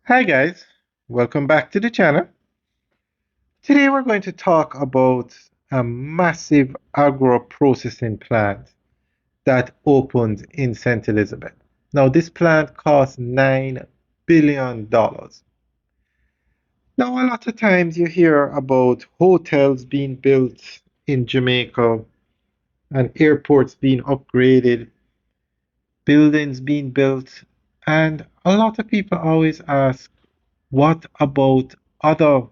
Hi guys, welcome back to the channel. Today we're going to talk about a massive agro processing plant that opened in St. Elizabeth. Now this plant cost $9 billion. Now a lot of times you hear about hotels being built in Jamaica and airports being upgraded, buildings being built, and a lot of people always ask, what about other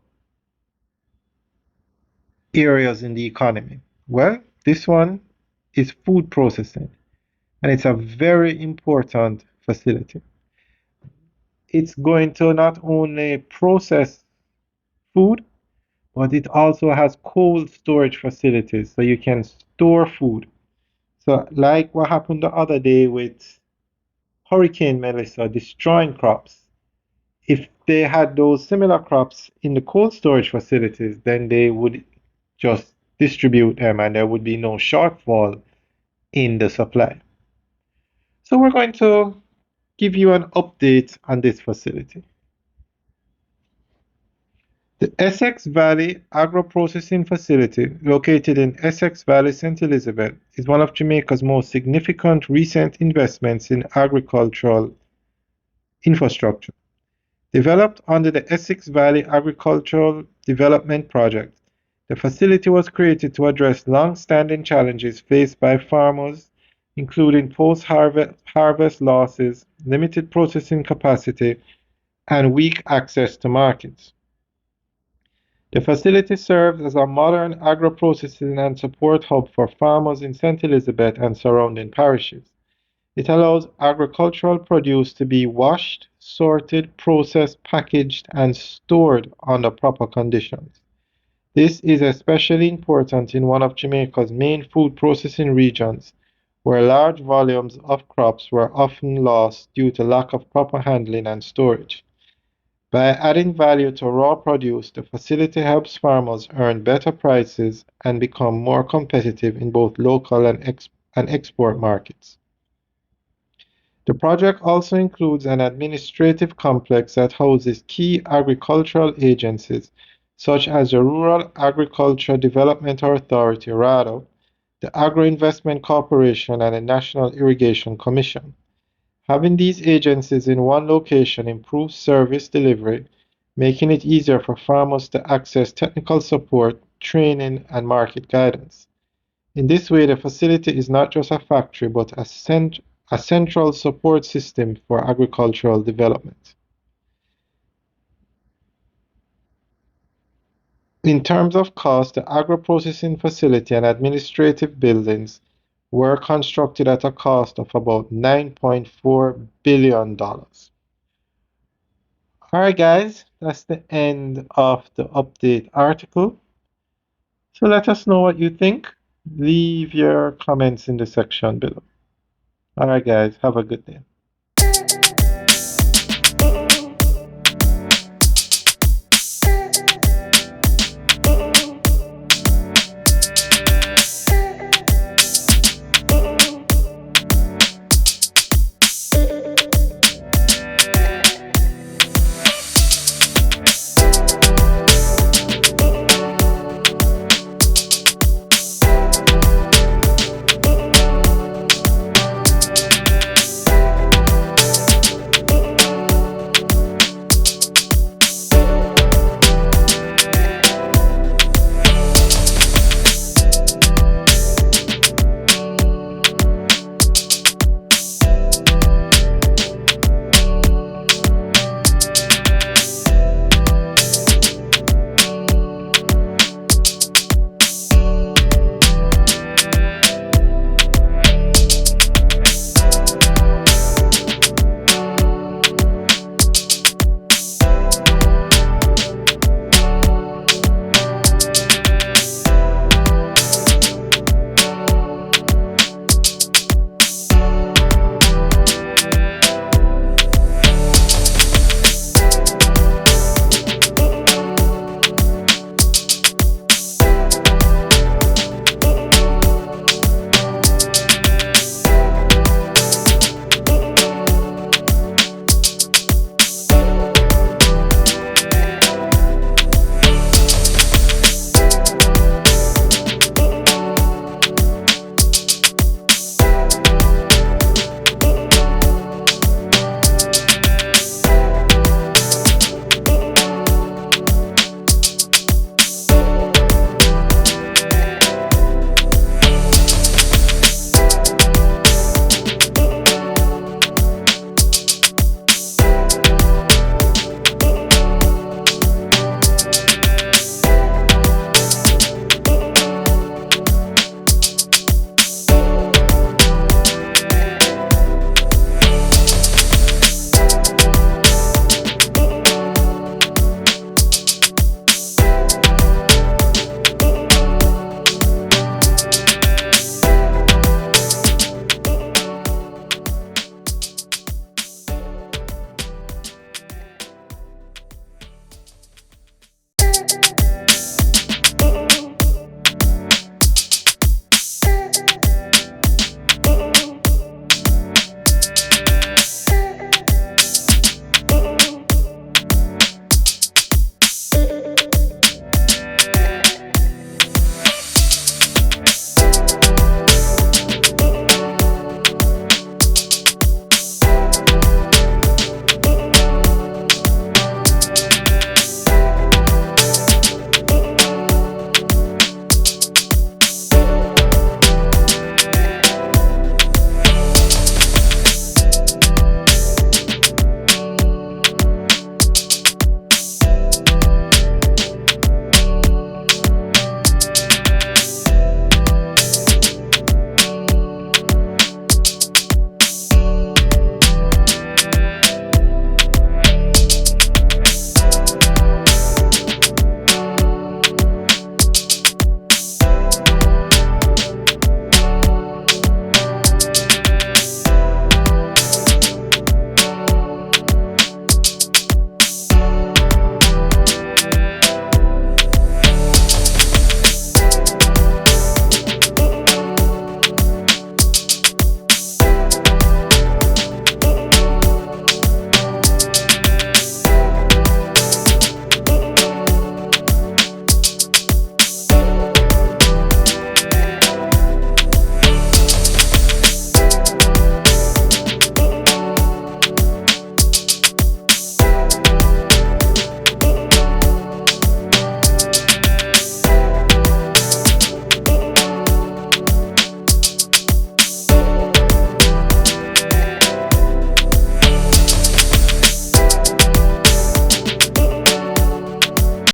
areas in the economy? Well, this one is food processing, and it's a very important facility. It's going to not only process food, but it also has cold storage facilities so you can store food. So, like what happened the other day with Hurricane Melissa destroying crops, if they had those similar crops in the cold storage facilities, then they would just distribute them and there would be no shortfall in the supply. So we're going to give you an update on this facility. The Essex Valley Agro Processing Facility, located in Essex Valley, St. Elizabeth, is one of Jamaica's most significant recent investments in agricultural infrastructure. Developed under the Essex Valley Agricultural Development Project, the facility was created to address long-standing challenges faced by farmers, including post-harvest losses, limited processing capacity, and weak access to markets. The facility serves as a modern agro-processing and support hub for farmers in St. Elizabeth and surrounding parishes. It allows agricultural produce to be washed, sorted, processed, packaged, and stored under proper conditions. This is especially important in one of Jamaica's main food processing regions, where large volumes of crops were often lost due to lack of proper handling and storage. By adding value to raw produce, the facility helps farmers earn better prices and become more competitive in both local and export markets. The project also includes an administrative complex that houses key agricultural agencies such as the Rural Agriculture Development Authority (RADO), the Agro Investment Corporation, and the National Irrigation Commission. Having these agencies in one location improves service delivery, making it easier for farmers to access technical support, training, and market guidance. In this way, the facility is not just a factory but a central support system for agricultural development. In terms of cost, the agro-processing facility and administrative buildings were constructed at a cost of about $9.4 billion. Alright guys, that's the end of the update article. So let us know what you think. Leave your comments in the section below. Alright guys, have a good day.